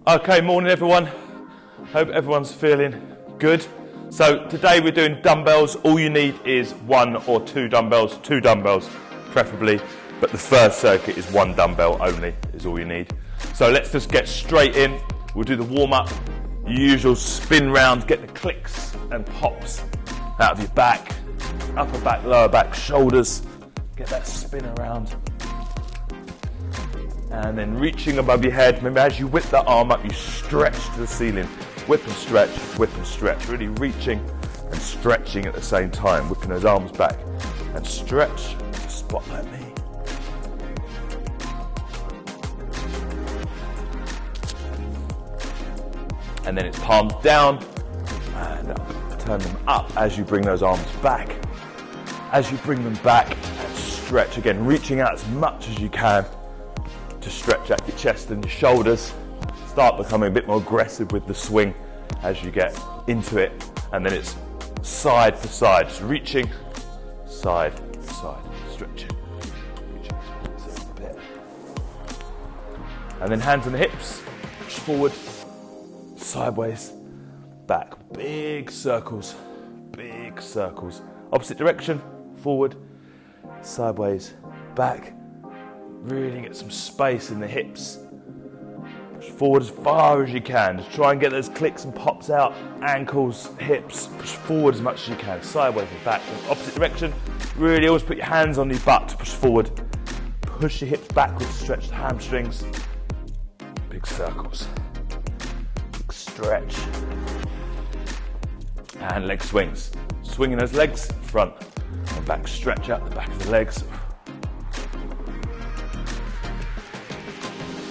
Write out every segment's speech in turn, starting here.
Okay, morning everyone. Hope everyone's feeling good. So today we're doing dumbbells. All you need is 1 or 2 dumbbells, 2 dumbbells preferably, but the first circuit is 1 dumbbell only is all you need. So let's just get straight in. We'll do the warm-up, your usual spin round, get the clicks and pops out of your back, upper back, lower back, shoulders, get that spin around. And then reaching above your head. Remember, as you whip that arm up, you stretch to the ceiling. Whip and stretch, really reaching and stretching at the same time, whipping those arms back and stretch, spot like me. And then it's palms down and up. Turn them up as you bring those arms back. As you bring them back and stretch again, reaching out as much as you can to stretch out your chest and your shoulders. Start becoming a bit more aggressive with the swing as you get into it. And then it's side to side, just reaching, side to side, stretching, reaching a bit. And then hands on the hips, push forward, sideways, back. Big circles, big circles. Opposite direction, forward, sideways, back. Really get some space in the hips. Push forward as far as you can. Just try and get those clicks and pops out. Ankles, hips. Push forward as much as you can. Sideways and back. In opposite direction. Really always put your hands on your butt to push forward. Push your hips backwards. Stretch the hamstrings. Big circles. Big stretch. And leg swings. Swinging those legs, front and back. Stretch out the back of the legs.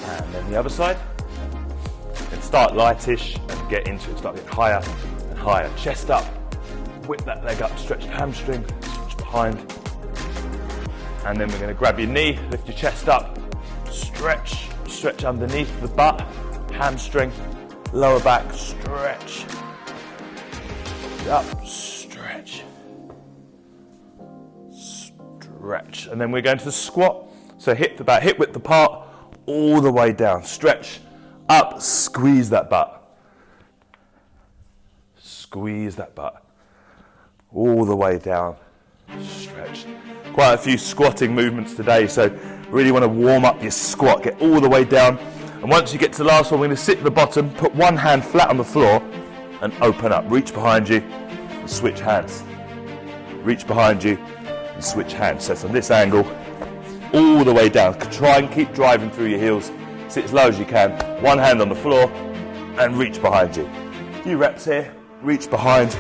And then the other side. Then start lightish and get into it. Start getting higher and higher. Chest up. Whip that leg up. Stretch the hamstring. Switch behind. And then we're going to grab your knee. Lift your chest up. Stretch. Stretch underneath the butt. Hamstring. Lower back. Stretch. Up. Stretch. Stretch. And then we're going to the squat. So hip width apart. All the way down, stretch, up, squeeze that butt. Squeeze that butt. All the way down, stretch. Quite a few squatting movements today, so really want to warm up your squat, get all the way down. And once you get to the last one, we're going to sit at the bottom, put one hand flat on the floor and open up. Reach behind you and switch hands. Reach behind you and switch hands. So from this angle, all the way down. Try and keep driving through your heels. Sit as low as you can. One hand on the floor and reach behind you. A few reps here. Reach behind.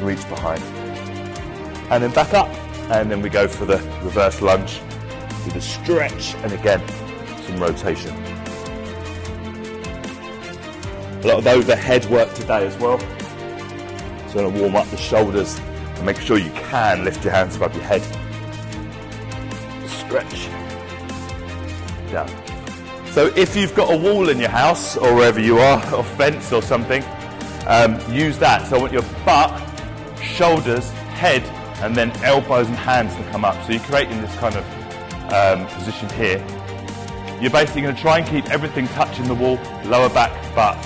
Reach behind. And then back up. And then we go for the reverse lunge with a stretch and again some rotation. A lot of overhead work today as well. So I'm going to warm up the shoulders and make sure you can lift your hands above your head. Stretch down. So if you've got a wall in your house or wherever you are, or fence or something, use that. So I want your butt, shoulders, head, and then elbows and hands to come up. So you're creating this kind of position here. You're basically going to try and keep everything touching the wall, lower back, butt.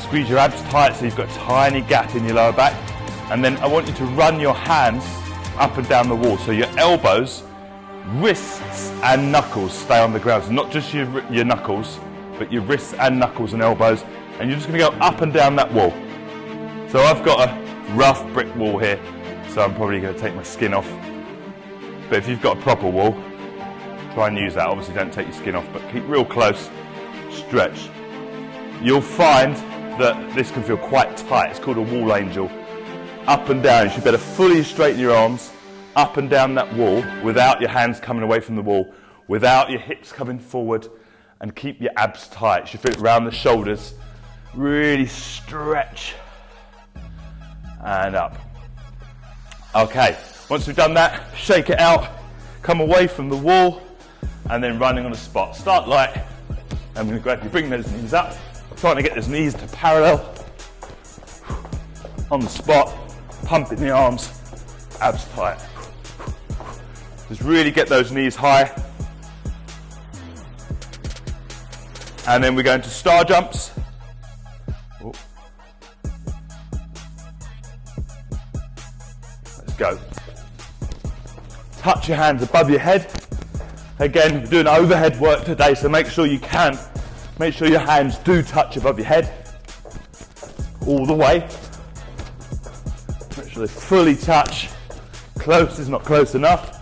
Squeeze your abs tight so you've got a tiny gap in your lower back. And then I want you to run your hands up and down the wall. So your elbows, wrists and knuckles stay on the ground. So not just your knuckles, but your wrists and knuckles and elbows. And you're just going to go up and down that wall. So I've got a rough brick wall here, so I'm probably going to take my skin off. But if you've got a proper wall, try and use that. Obviously don't take your skin off, but keep real close. Stretch. You'll find that this can feel quite tight. It's called a wall angel. Up and down. You should better fully straighten your arms up and down that wall without your hands coming away from the wall, without your hips coming forward, and keep your abs tight. You should feel it around the shoulders. Really stretch and up. Okay, once we've done that, shake it out, come away from the wall, and then running on the spot. Start light. I'm going to grab you, bring those knees up, trying to get those knees to parallel. On the spot, pumping the arms, abs tight. Just really get those knees high. And then we're going to star jumps. Oh. Let's go. Touch your hands above your head. Again, we're doing overhead work today, so make sure you can. Make sure your hands do touch above your head. All the way. Make sure they fully touch. Close is not close enough.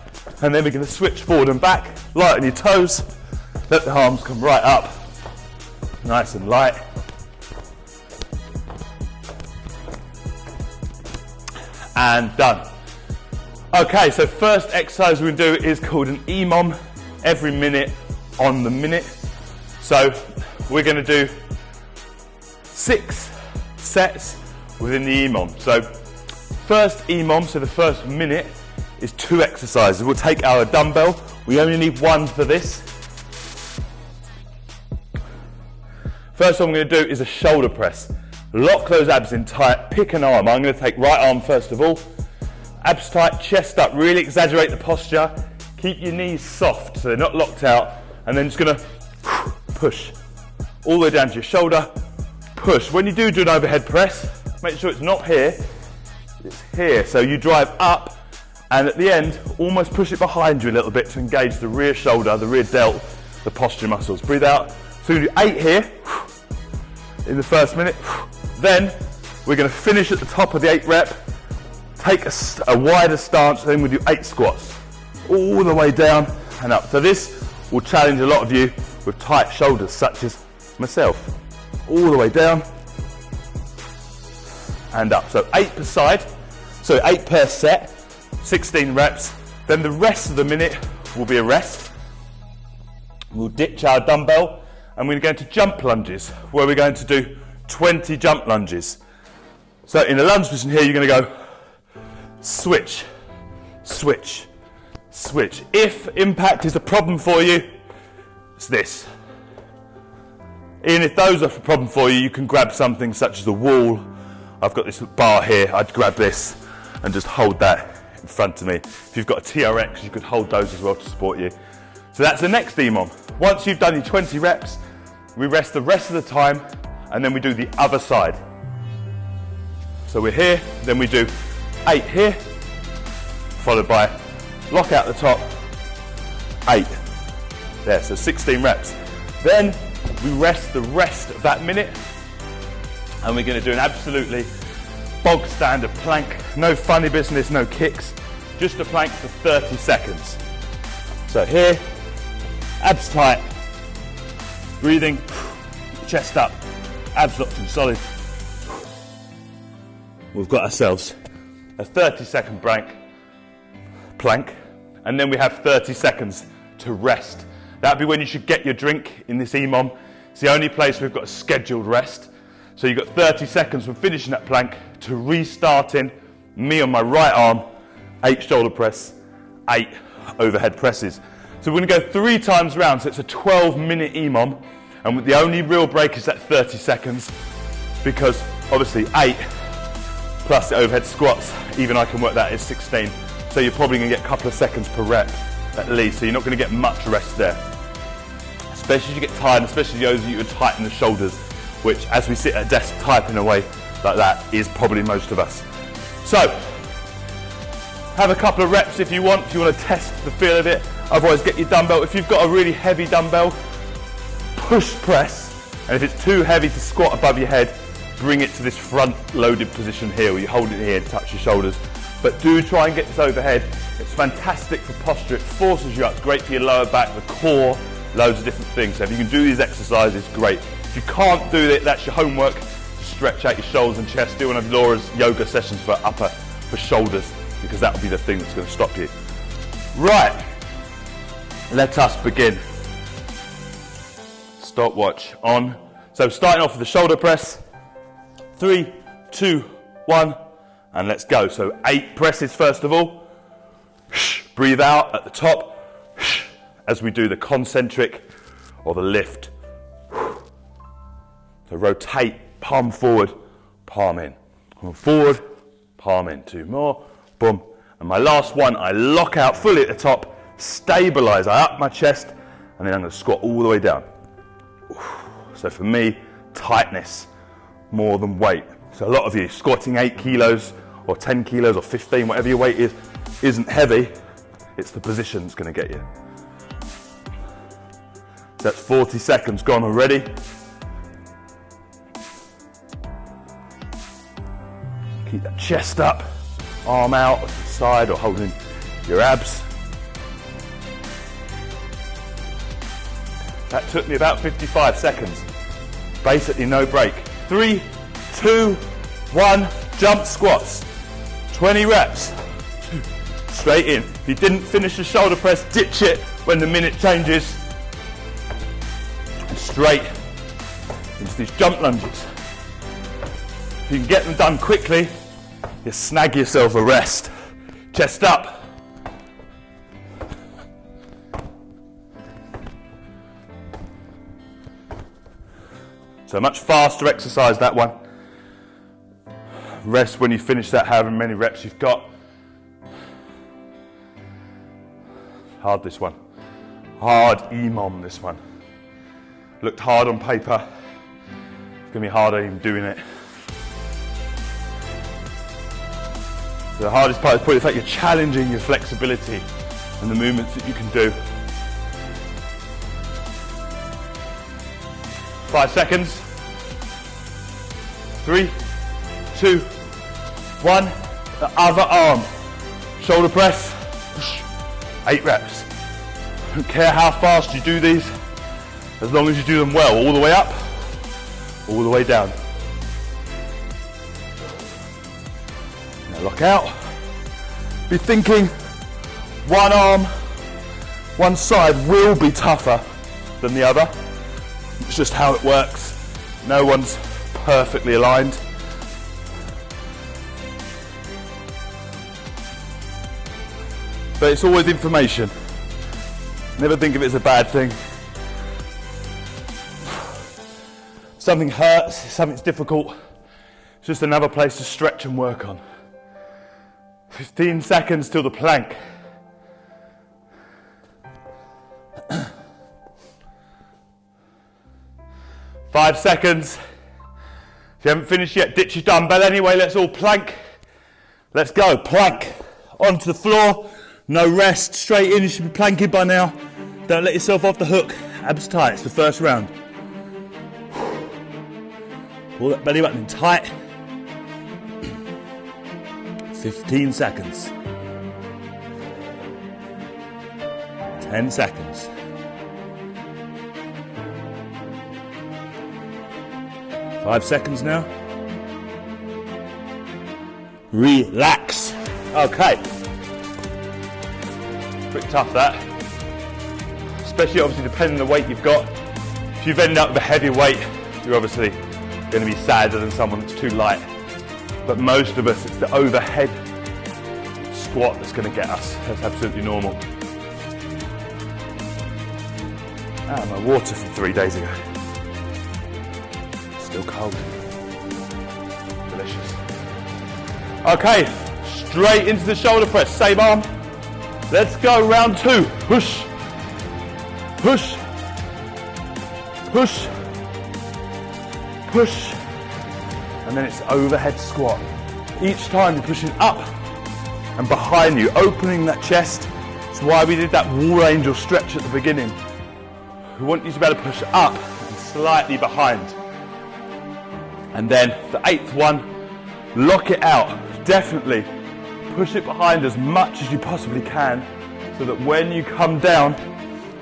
And then we're going to switch forward and back. Light on your toes. Let the arms come right up. Nice and light. And done. Okay, so first exercise we're going to do is called an EMOM, every minute on the minute. So we're going to do 6 sets within the EMOM. So first EMOM, so the first minute, is 2 exercises. We'll take our dumbbell. We only need 1 for this. First one I'm going to do is a shoulder press. Lock those abs in tight, pick an arm. I'm going to take right arm first of all. Abs tight, chest up, really exaggerate the posture. Keep your knees soft so they're not locked out. And then just going to push all the way down to your shoulder. Push. When you do an overhead press, make sure it's not here, it's here. So you drive up and at the end, almost push it behind you a little bit to engage the rear shoulder, the rear delt, the posture muscles. Breathe out. So we do 8 here in the first minute. Then we're going to finish at the top of the 8 rep. Take a wider stance, then we do 8 squats. All the way down and up. So this will challenge a lot of you with tight shoulders, such as myself. All the way down and up. So 8 per side, so 8 per set, 16 reps. Then the rest of the minute will be a rest. We'll ditch our dumbbell and we're going to jump lunges, where we're going to do 20 jump lunges. So in the lunge position here, you're going to go switch, switch, switch. If impact is a problem for you, it's this. Even if those are a problem for you, you can grab something such as a wall. I've got this bar here. I'd grab this and just hold that in front of me. If you've got a TRX, you could hold those as well to support you. So that's the next EMOM. Once you've done your 20 reps, we rest the rest of the time and then we do the other side. So we're here, then we do 8 here, followed by lock out the top, 8. There, so 16 reps. Then we rest the rest of that minute and we're going to do an absolutely bog standard plank. No funny business, no kicks, just a plank for 30 seconds. So here, abs tight, breathing, chest up, abs locked and solid. We've got ourselves a 30-second plank, and then we have 30 seconds to rest. That'd be when you should get your drink in this EMOM. It's the only place we've got a scheduled rest. So you've got 30 seconds from finishing that plank to restarting, me on my right arm, 8 shoulder press, 8 overhead presses. So we're going to go 3 times round, so it's a 12-minute EMOM, and the only real break is that 30 seconds, because obviously 8 plus the overhead squats, even I can work that as 16, so you're probably going to get a couple of seconds per rep at least, so you're not going to get much rest there. Especially as you get tired, especially those of you who tighten the shoulders, which as we sit at a desk typing away like that is probably most of us. So, have a couple of reps if you want to test the feel of it. Otherwise get your dumbbell. If you've got a really heavy dumbbell, push press, and if it's too heavy to squat above your head, bring it to this front loaded position here where you hold it here and touch your shoulders. But do try and get this overhead. It's fantastic for posture, it forces you up, it's great for your lower back, the core, loads of different things. So if you can do these exercises, great. If you can't do it, that's your homework. Stretch out your shoulders and chest. Do one of Laura's yoga sessions for shoulders, because that will be the thing that's going to stop you. Right, let us begin. Stopwatch on. So starting off with the shoulder press. 3, 2, 1, and let's go. So 8 presses first of all. Breathe out at the top as we do the concentric or the lift. So rotate, palm forward, palm in. Palm forward, palm in. 2 more, boom. And my last one, I lock out fully at the top, stabilize. I up my chest, and then I'm going to squat all the way down. So for me, tightness more than weight. So a lot of you squatting 8 kilos or 10 kilos or 15, whatever your weight is, isn't heavy. It's the position that's going to get you. So that's 40 seconds gone already. Keep that chest up, arm out to the side or holding your abs. That took me about 55 seconds. Basically no break. 3, 2, 1, jump squats. 20 reps. Straight in. If you didn't finish the shoulder press, ditch it when the minute changes. And straight into these jump lunges. If you can get them done quickly, you snag yourself a rest. Chest up. So much faster exercise, that one. Rest when you finish that, however many reps you've got. Hard, this one. Hard EMOM, this one. Looked hard on paper. It's going to be harder even doing it. So the hardest part is probably the fact you're challenging your flexibility and the movements that you can do. 5 seconds. 3, 2, 1. The other arm. Shoulder press. 8 reps. Don't care how fast you do these, as long as you do them well. All the way up, all the way down. Now lock out. Be thinking one arm, one side will be tougher than the other. It's just how it works. No one's perfectly aligned. But it's always information. Never think of it as a bad thing. Something hurts, something's difficult. It's just another place to stretch and work on. 15 seconds till the plank. Five seconds. If you haven't finished yet, ditch your dumbbell anyway. Let's all plank. Let's go. Plank. Onto the floor. No rest. Straight in. You should be planking by now. Don't let yourself off the hook. Abs tight. It's the first round. Pull that belly button in tight. 15 seconds. 10 seconds. 5 seconds now. Relax. Okay. Pretty tough that. Especially obviously depending on the weight you've got. If you've ended up with a heavy weight, you're obviously going to be sadder than someone that's too light. But most of us, it's the overhead squat that's going to get us. That's absolutely normal. Ah, my water from 3 days ago. Still cold. Delicious. Okay, straight into the shoulder press. Same arm. Let's go, round 2. Push. Push. Push. Push. And then it's overhead squat. Each time you're pushing up and behind you, opening that chest. That's why we did that wall angel stretch at the beginning. We want you to be able to push up and slightly behind. And then the 8th one, lock it out. Definitely push it behind as much as you possibly can so that when you come down,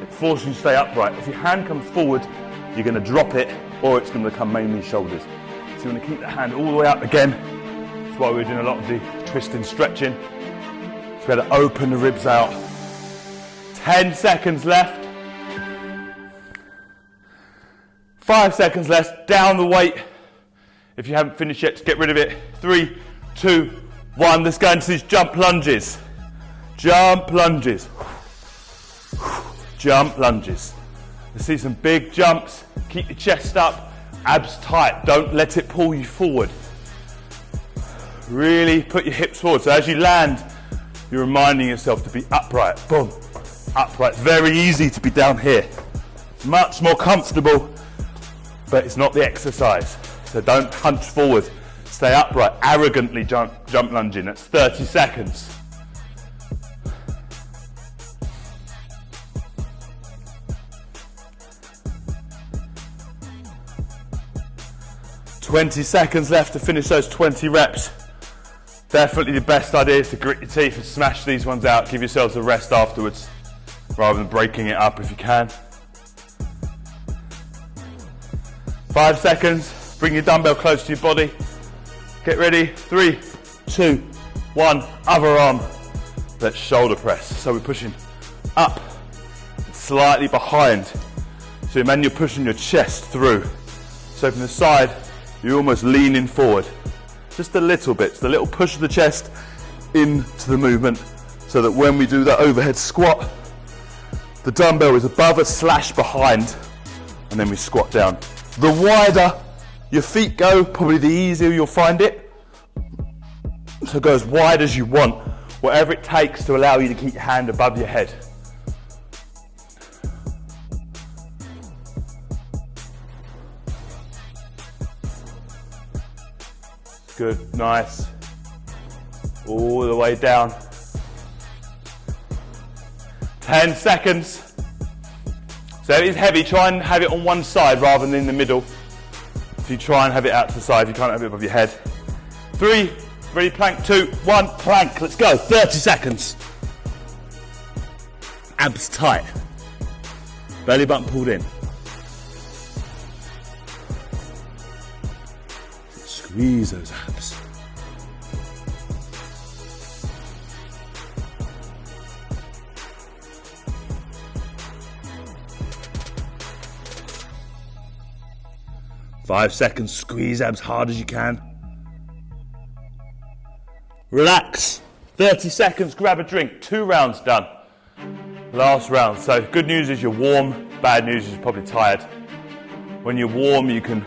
it forces you to stay upright. If your hand comes forward, you're going to drop it or it's going to become mainly shoulders. So you want to keep the hand all the way up again. That's why we're doing a lot of the twisting, stretching. So we got to open the ribs out. 10 seconds left. 5 seconds left. Down the weight. If you haven't finished yet, just get rid of it. 3, 2, 1. Let's go into these jump lunges. Jump lunges. Jump lunges. Let's see some big jumps. Keep your chest up. Abs tight. Don't let it pull you forward. Really put your hips forward. So as you land, you're reminding yourself to be upright. Boom. upright. It's very easy to be down here. Much more comfortable, but it's not the exercise. So don't hunch forward. Stay upright, arrogantly jump lunging. That's 30 seconds. "20 seconds left to finish those 20 reps. Definitely the best idea is to grit your teeth and smash these ones out. Give yourselves a rest afterwards, rather than breaking it up if you can. 5 seconds. Bring your dumbbell close to your body. Get ready. 3, 2, 1. Other arm. Let's shoulder press. So we're pushing up, slightly behind. So man, you're pushing your chest through. So from the side, you're almost leaning forward. Just a little bit. Just a little push of the chest into the movement, so that when we do that overhead squat, the dumbbell is above us / behind, and then we squat down. The wider your feet go, probably the easier you'll find it. So go as wide as you want, whatever it takes to allow you to keep your hand above your head. Good, nice. All the way down. 10 seconds. So if it's heavy, try and have it on one side rather than in the middle. If you try and have it out to the side, you can't have it above your head. 3, ready, plank, 2, 1, plank. Let's go, 30 seconds. Abs tight. Belly button pulled in. Squeeze those abs. Five seconds, squeeze abs hard as you can. Relax. 30 seconds, grab a drink. 2 rounds done. Last round. So good news is you're warm, bad news is you're probably tired. When you're warm, you can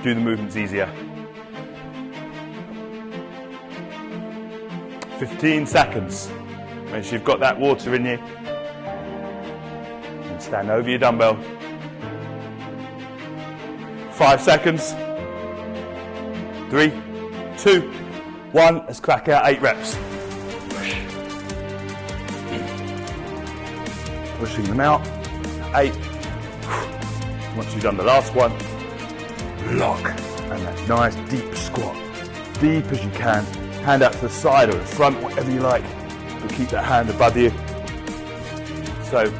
do the movements easier. 15 seconds. Make sure you've got that water in you. And stand over your dumbbell. 5 seconds. 3, 2, 1. Let's crack out 8 reps. Pushing them out. 8. Once you've done the last one, lock. And that nice deep squat. Deep as you can. Hand out to the side or in front, whatever you like. But keep that hand above you. So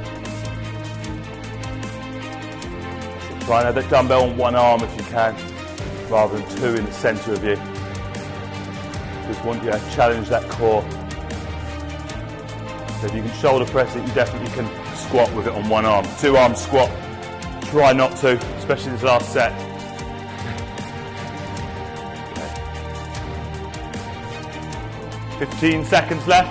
try and have that dumbbell on one arm if you can, rather than 2 in the centre of you. Just want you to challenge that core. So if you can shoulder press it, you definitely can squat with it on one arm. 2-arm squat, try not to, especially this last set. Okay. 15 seconds left.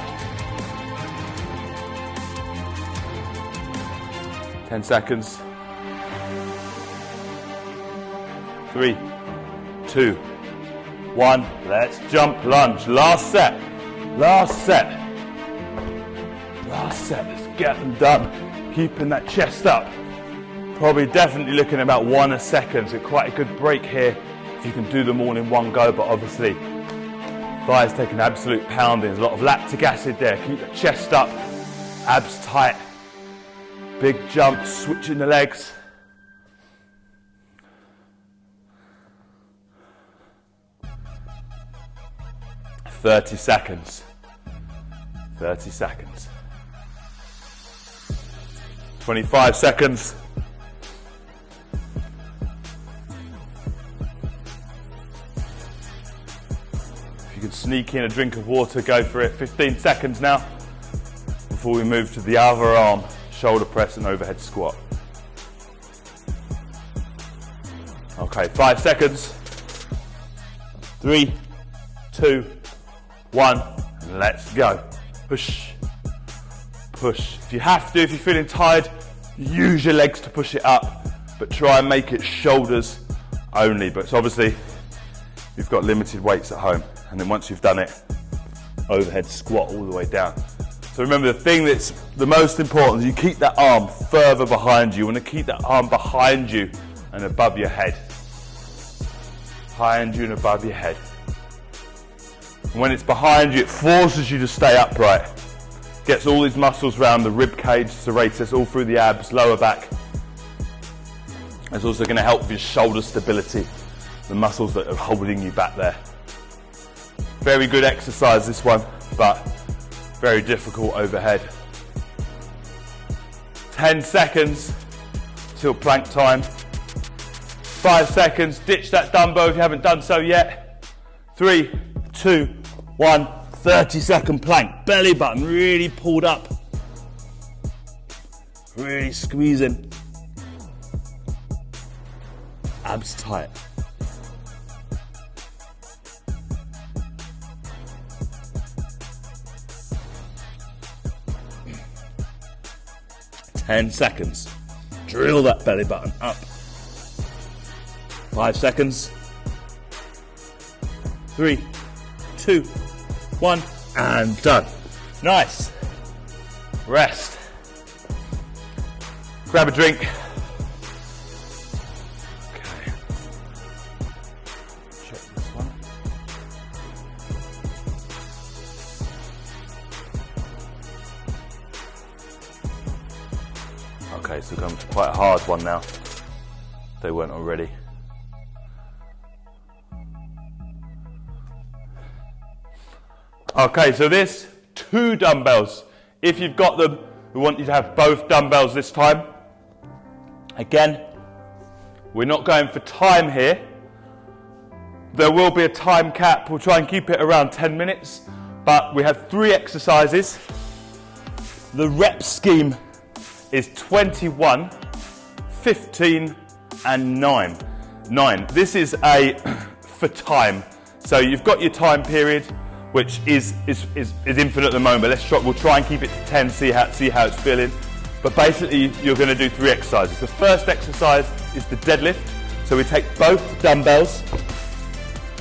10 seconds. 3, 2, 1. Let's jump lunge. Last set. Last set. Last set. Let's get them done. Keeping that chest up. Probably definitely looking at about 1 a second. So quite a good break here if you can do them all in one go. But obviously, thighs take an absolute pounding. There's a lot of lactic acid there. Keep the chest up. Abs tight. Big jump. Switching the legs. 30 seconds. 30 seconds. 25 seconds. If you could sneak in a drink of water, go for it. 15 seconds now before we move to the other arm, shoulder press and overhead squat. Okay, 5 seconds. 3, 2, 1, and let's go. Push, push. If you have to, if you're feeling tired, use your legs to push it up, but try and make it shoulders only. But obviously, you've got limited weights at home. And then once you've done it, overhead squat all the way down. So remember, the thing that's the most important is you keep that arm further behind you. You want to keep that arm behind you and above your head. Behind you and above your head. And when it's behind you, it forces you to stay upright. Gets all these muscles around the rib cage, serratus, all through the abs, lower back. It's also going to help with your shoulder stability, the muscles that are holding you back there. Very good exercise, this one, but very difficult overhead. 10 seconds till plank time. 5 seconds, ditch that dumbbell if you haven't done so yet. 3, 2, 1, 30-second plank. Belly button really pulled up. Really squeezing. Abs tight. Ten seconds. Drill that belly button up. 5 seconds. 3, 2, 1, and done. Nice. Rest. Grab a drink. Okay. Check this one. Okay, so we're going to quite a hard one now. If they weren't already. Okay, so this, 2 dumbbells. If you've got them, we want you to have both dumbbells this time. Again, we're not going for time here. There will be a time cap. We'll try and keep it around 10 minutes, but we have 3 exercises. The rep scheme is 21, 15, and 9. This is for time. So you've got your time period, which is infinite at the moment. We'll try and keep it to 10, see how it's feeling. But basically, you're going to do 3 exercises. The first exercise is the deadlift. So we take both dumbbells,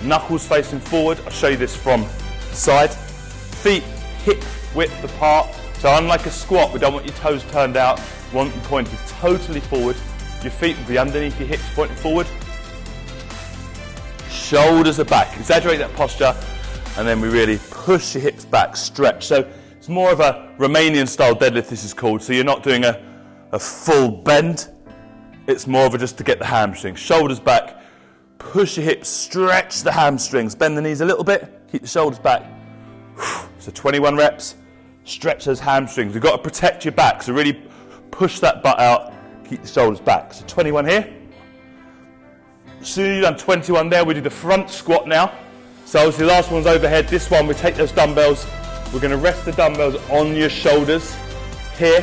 knuckles facing forward. I'll show you this from the side. Feet hip width apart. So unlike a squat, we don't want your toes turned out. We want them pointed totally forward. Your feet will be underneath your hips, pointing forward. Shoulders are back. Exaggerate that posture. And then we really push your hips back, stretch. So it's more of a Romanian style deadlift, this is called. So you're not doing a full bend. It's more of a just to get the hamstrings. Shoulders back, push your hips, stretch the hamstrings. Bend the knees a little bit, keep the shoulders back. So 21 reps, stretch those hamstrings. You've got to protect your back, so really push that butt out, keep the shoulders back. So 21 here. As soon as you've done 21 there, we do the front squat now. So obviously the last one's overhead. This one, we take those dumbbells. We're going to rest the dumbbells on your shoulders here.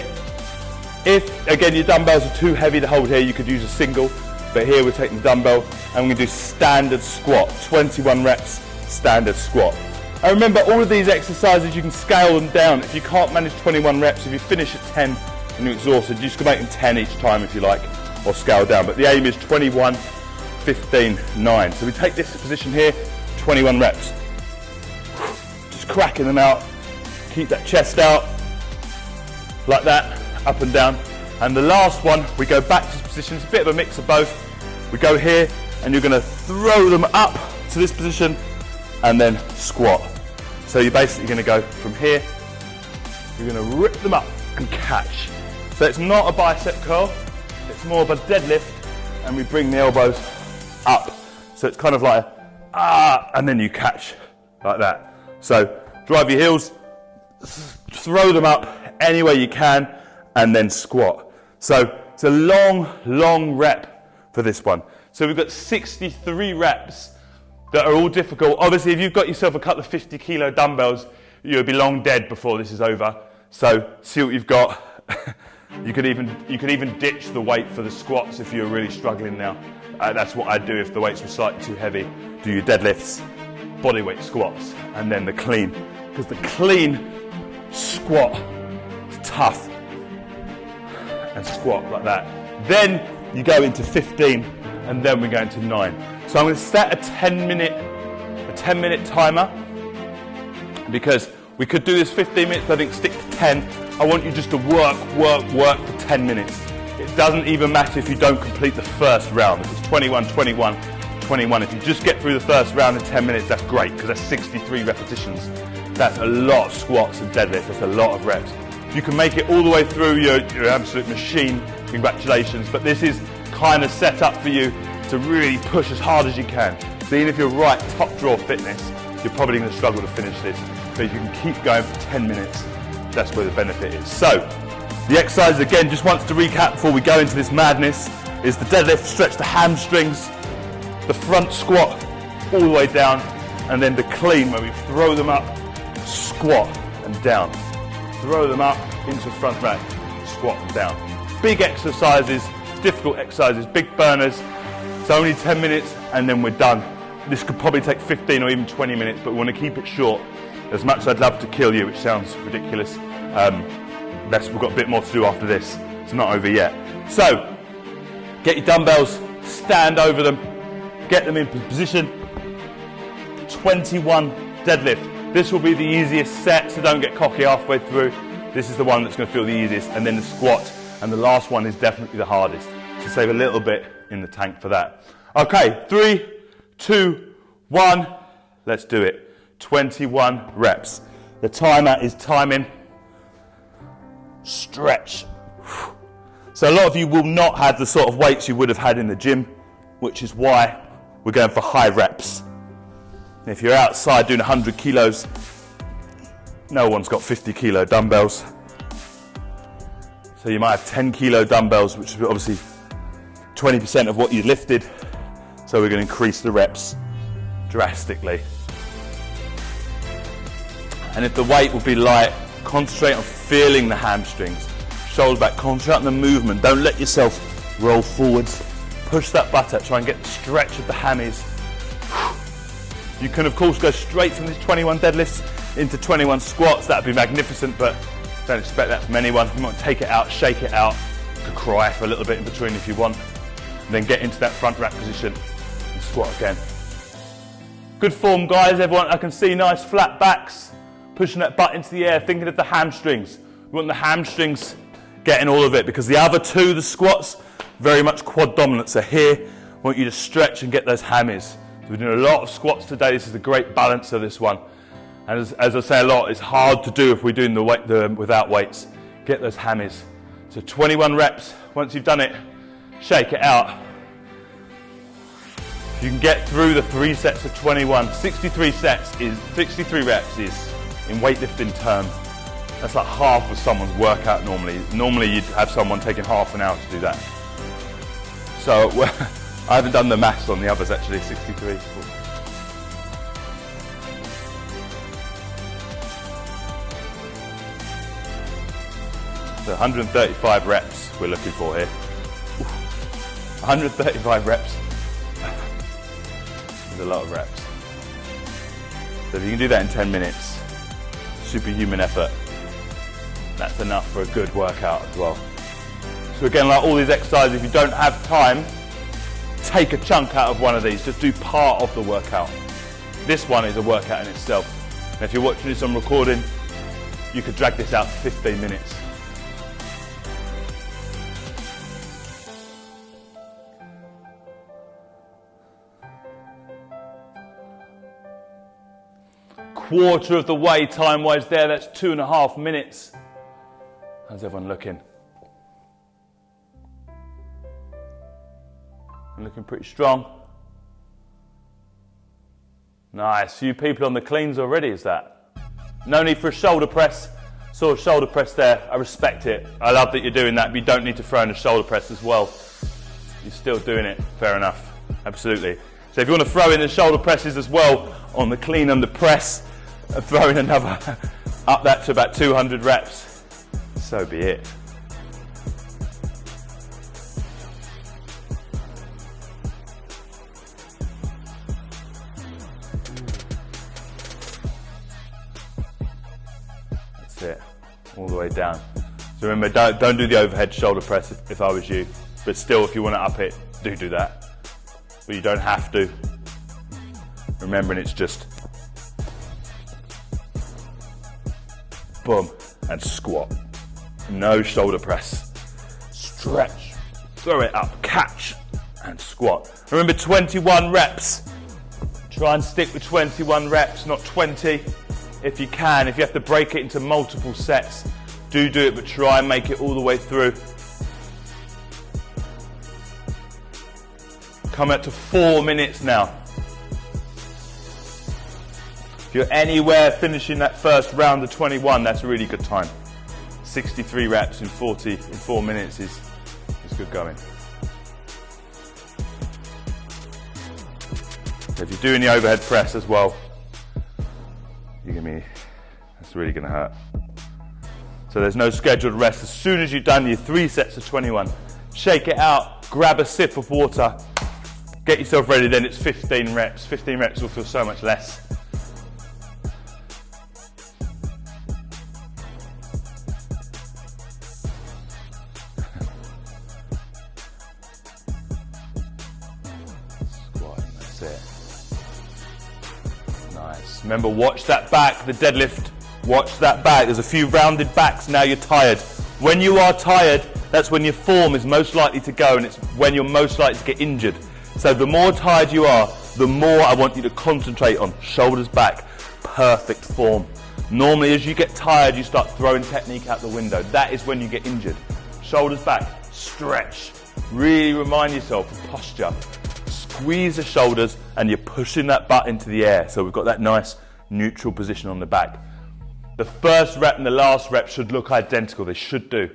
If, again, your dumbbells are too heavy to hold here, you could use a single. But here we're taking the dumbbell and we're going to do standard squat. 21 reps, standard squat. And remember, all of these exercises, you can scale them down. If you can't manage 21 reps, if you finish at 10 and you're exhausted, you just can make them 10 each time if you like, or scale down. But the aim is 21, 15, 9. So we take this position here, 21 reps. Just cracking them out. Keep that chest out, like that, up and down. And the last one, we go back to this position. It's a bit of a mix of both. We go here, and you're gonna throw them up to this position, and then squat. So you're basically gonna go from here, you're gonna rip them up and catch. So it's not a bicep curl, it's more of a deadlift, and we bring the elbows up. So it's kind of like and then you catch like that. So drive your heels, throw them up any way you can, and then squat. So it's a long rep for this one. So we've got 63 reps that are all difficult. Obviously, if you've got yourself a couple of 50-kilo dumbbells, you'll be long dead before this is over. So see what you've got. You could even ditch the weight for the squats if you're really struggling now. That's what I'd do if the weights were slightly too heavy. Do your deadlifts, bodyweight squats, and then the clean. Because the clean squat is tough. And squat like that. Then you go into 15, and then we go into 9. So I'm going to set a 10-minute timer, because We could do this 15 minutes, but I think stick to 10. I want you just to work for 10 minutes. It doesn't even matter if you don't complete the first round. If it's 21, 21, 21. If you just get through the first round in 10 minutes, that's great, because that's 63 repetitions. That's a lot of squats and deadlifts. That's a lot of reps. If you can make it all the way through, you're an absolute machine. Congratulations. But this is kind of set up for you to really push as hard as you can. So even if you're right top drawer fitness, you're probably going to struggle to finish this. But if you can keep going for 10 minutes, that's where the benefit is. So the exercise, again, just once to recap before we go into this madness, is the deadlift, stretch the hamstrings, the front squat all the way down, and then the clean where we throw them up, squat and down. Throw them up into front rack, squat and down. Big exercises, difficult exercises, big burners. It's only 10 minutes and then we're done. This could probably take 15 or even 20 minutes, but we want to keep it short. As much as I'd love to kill you, which sounds ridiculous, we've got a bit more to do after this. It's not over yet. So, get your dumbbells, stand over them, get them in position. 21 deadlift. This will be the easiest set, so don't get cocky halfway through. This is the one that's going to feel the easiest, and then the squat, and the last one is definitely the hardest. So save a little bit in the tank for that. Okay, 3, 2, 1, let's do it. 21 reps. The timer is timing. Stretch. So a lot of you will not have the sort of weights you would have had in the gym, which is why we're going for high reps. If you're outside doing 100 kilos, no one's got 50 kilo dumbbells. So you might have 10 kilo dumbbells, which is obviously 20% of what you lifted. So we're going to increase the reps drastically. And if the weight will be light, concentrate on feeling the hamstrings, shoulder back, concentrate on the movement. Don't let yourself roll forwards. Push that butt up, try and get the stretch of the hammies. You can of course go straight from these 21 deadlifts into 21 squats. That'd be magnificent, but don't expect that from anyone. You might take it out, shake it out. You could cry for a little bit in between if you want. And then get into that front rack position and squat again. Good form, guys, everyone. I can see nice flat backs. Pushing that butt into the air, thinking of the hamstrings. We want the hamstrings getting all of it, because the other two, the squats, very much quad dominant. So here, I want you to stretch and get those hammies. So we're doing a lot of squats today. This is a great balance of this one. And as I say a lot, it's hard to do if we're doing the without weights. Get those hammies. So 21 reps. Once you've done it, shake it out. If you can get through the 3 sets of 21, 63 reps is, in weightlifting terms, that's like half of someone's workout normally. Normally you'd have someone taking half an hour to do that. So I haven't done the maths on the others actually, 63. So 135 reps we're looking for here. 135 reps. There's a lot of reps. So if you can do that in 10 minutes, superhuman effort, that's enough for a good workout as well. So again, like all these exercises, if you don't have time, take a chunk out of one of these. Just do part of the workout. This one is a workout in itself. And if you're watching this on recording, you could drag this out for 15 minutes. Quarter of the way time-wise there, that's 2.5 minutes. How's everyone looking? I'm looking pretty strong. Nice, few people on the cleans already, is that? No need for a shoulder press. Saw a shoulder press there, I respect it. I love that you're doing that, but you don't need to throw in a shoulder press as well. You're still doing it, fair enough, absolutely. So if you want to throw in the shoulder presses as well on the clean and the press, and throw in another, up that to about 200 reps, so be it. That's it, all the way down. So remember, don't do the overhead shoulder press if I was you, but still if you want to up it, do that. But you don't have to. Remembering it's just boom, and squat. No shoulder press. Stretch, throw it up, catch, and squat. Remember, 21 reps. Try and stick with 21 reps, not 20. If you can, if you have to break it into multiple sets, do it, but try and make it all the way through. Come up to 4 minutes now. If you're anywhere finishing that first round of 21, that's a really good time. 63 reps in 4 minutes is good going. So if you're doing the overhead press as well, that's really going to hurt. So there's no scheduled rest. As soon as you've done your 3 sets of 21, shake it out, grab a sip of water, get yourself ready, then it's 15 reps. 15 reps will feel so much less. Squatting, that's it. Nice. Remember, watch that back, the deadlift. Watch that back. There's a few rounded backs, now you're tired. When you are tired, that's when your form is most likely to go, and it's when you're most likely to get injured. So the more tired you are, the more I want you to concentrate on shoulders back, perfect form. Normally as you get tired, you start throwing technique out the window. That is when you get injured. Shoulders back, stretch. Really remind yourself of posture. Squeeze the shoulders and you're pushing that butt into the air. So we've got that nice neutral position on the back. The first rep and the last rep should look identical. They should do.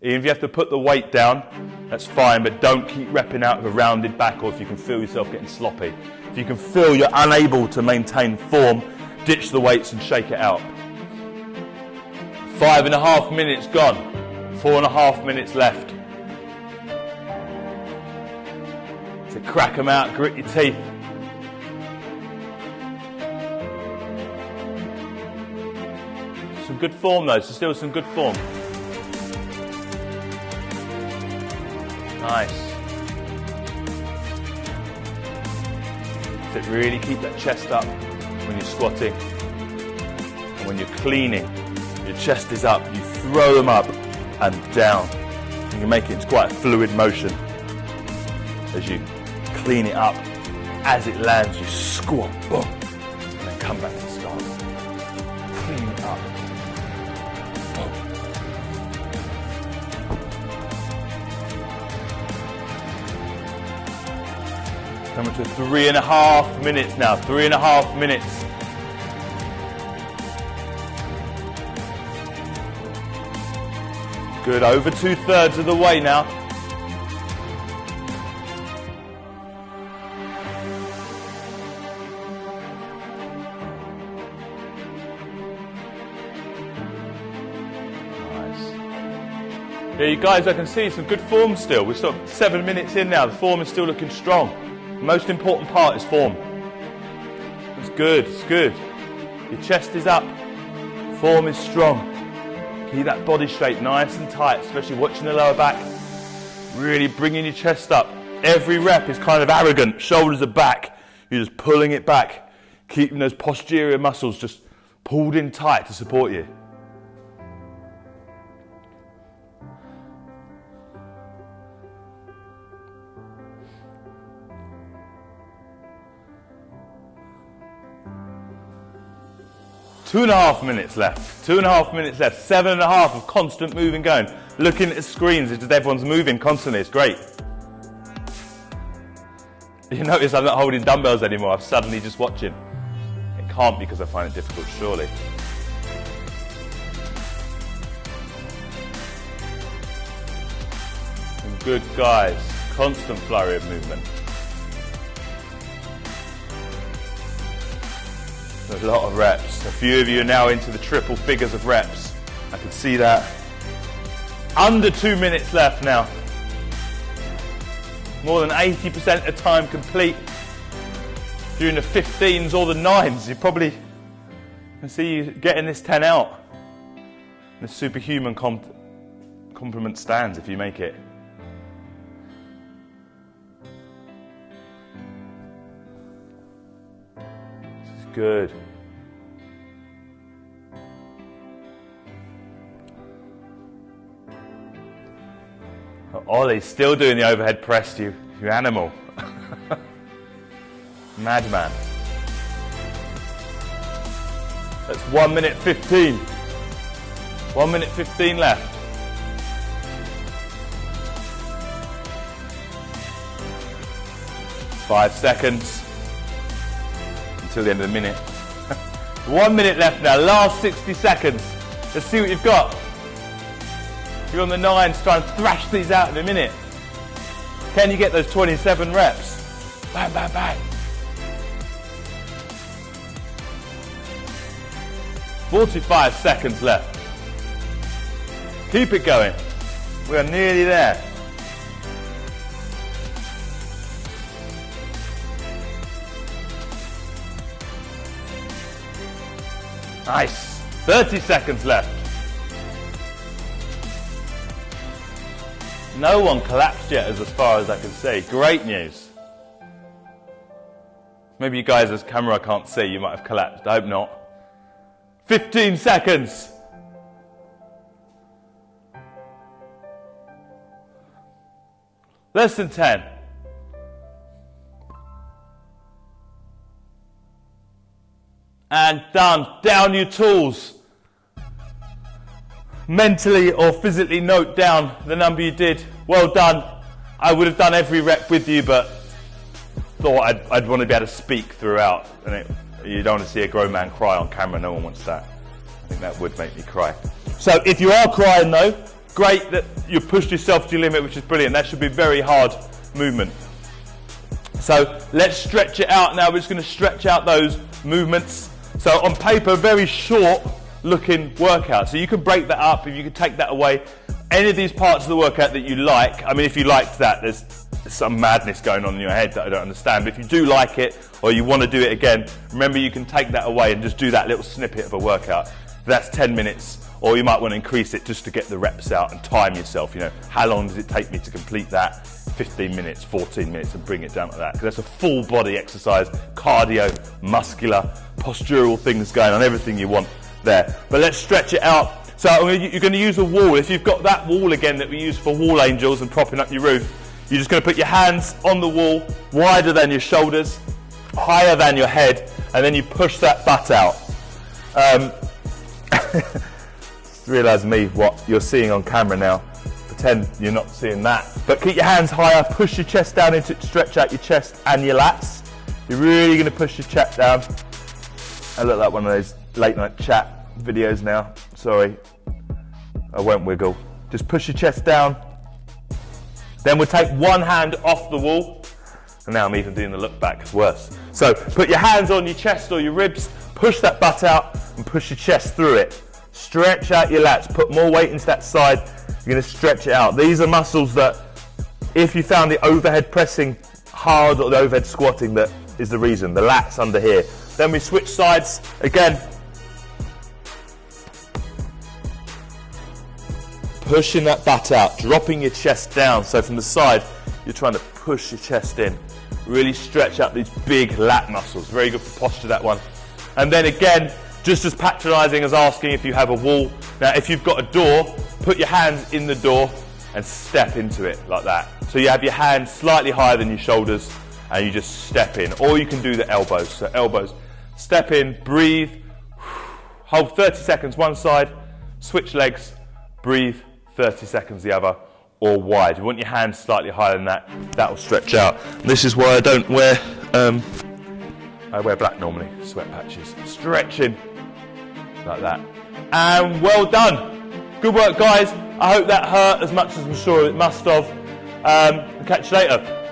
Even if you have to put the weight down, that's fine, but don't keep repping out with a rounded back, or if you can feel yourself getting sloppy. If you can feel you're unable to maintain form, ditch the weights and shake it out. 5.5 minutes gone. 4.5 minutes left. So crack them out, grit your teeth. Some good form though, so still some good form. Nice. So really keep that chest up when you're squatting. And when you're cleaning, your chest is up. You throw them up and down. You can make it into quite a fluid motion. As you clean it up, as it lands, you squat, boom, and then come back to start. Clean it up. Coming to 3.5 minutes now, 3.5 minutes. Good, over 2/3 of the way now. Nice. Yeah, you guys, I can see some good form still. We're sort of 7 minutes in now, the form is still looking strong. Most important part is form. It's good, it's good. Your chest is up, form is strong. Keep that body straight, nice and tight, especially watching the lower back. Really bringing your chest up. Every rep is kind of arrogant, shoulders are back. You're just pulling it back, keeping those posterior muscles just pulled in tight to support you. Two and a half minutes left. 2.5 minutes left. 7.5 of constant moving going. Looking at the screens, it's just everyone's moving constantly. It's great. You notice I'm not holding dumbbells anymore. I'm suddenly just watching. It can't be because I find it difficult, surely. Some good guys. Constant flurry of movement. There's a lot of reps. A few of you are now into the triple figures of reps. I can see that. Under 2 minutes left now. More than 80% of the time complete. If you're in the 15s or the 9s, you probably can see you getting this 10 out. And the superhuman compliment stands if you make it. Good. Ollie's still doing the overhead press, you animal. Madman. That's 1 minute 15. 1 minute 15 left. Five seconds until the end of the minute. 1 minute left now, last 60 seconds. Let's see what you've got. You're on the nines, try and thrash these out in a minute. Can you get those 27 reps? Bang, bang, bang. 45 seconds left. Keep it going. We are nearly there. Nice. 30 seconds left. No one collapsed yet as far as I can see. Great news. Maybe you guys as camera can't see, you might have collapsed. I hope not. 15 seconds. Less than 10. And done. Down your tools. Mentally or physically note down the number you did. Well done. I would have done every rep with you, but thought I'd want to be able to speak throughout. And you don't want to see a grown man cry on camera. No one wants that. I think that would make me cry. So if you are crying though, great that you pushed yourself to your limit, which is brilliant. That should be very hard movement. So let's stretch it out now. We're just going to stretch out those movements. So on paper, very short looking workout. So you can break that up, if you can take that away. Any of these parts of the workout that you like, I mean, if you liked that, there's some madness going on in your head that I don't understand. But if you do like it, or you want to do it again, remember you can take that away and just do that little snippet of a workout. That's 10 minutes, or you might want to increase it just to get the reps out and time yourself. You know, how long does it take me to complete that? 15 minutes, 14 minutes, and bring it down to that. Because that's a full body exercise, cardio, muscular, postural things going on, everything you want there. But let's stretch it out. So you're going to use a wall. If you've got that wall again that we use for wall angels and propping up your roof, you're just going to put your hands on the wall, wider than your shoulders, higher than your head, and then you push that butt out. Realise me what you're seeing on camera now. Pretend you're not seeing that. But keep your hands higher, push your chest down into it, stretch out your chest and your lats. You're really going to push your chest down. I look like one of those late night chat videos now. Sorry, I won't wiggle. Just push your chest down. Then we'll take one hand off the wall. And now I'm even doing the look back, it's worse. So put your hands on your chest or your ribs, push that butt out and push your chest through it. Stretch out your lats, put more weight into that side. You're going to stretch it out. These are muscles that, if you found the overhead pressing hard or the overhead squatting, that is the reason. The lats under here. Then we switch sides again. Pushing that butt out, dropping your chest down. So from the side, you're trying to push your chest in. Really stretch out these big lat muscles. Very good for posture, that one. And then again, just as patronising as asking if you have a wall. Now, if you've got a door, put your hands in the door and step into it like that. So you have your hands slightly higher than your shoulders and you just step in. Or you can do the elbows. So elbows, step in, breathe, hold 30 seconds one side, switch legs, breathe, 30 seconds the other, or wide. You want your hands slightly higher than that. That will stretch out. This is why I don't wear, I wear black normally, sweat patches. Stretching like that. And well done. Good work, guys. I hope that hurt as much as I'm sure it must have. Catch you later.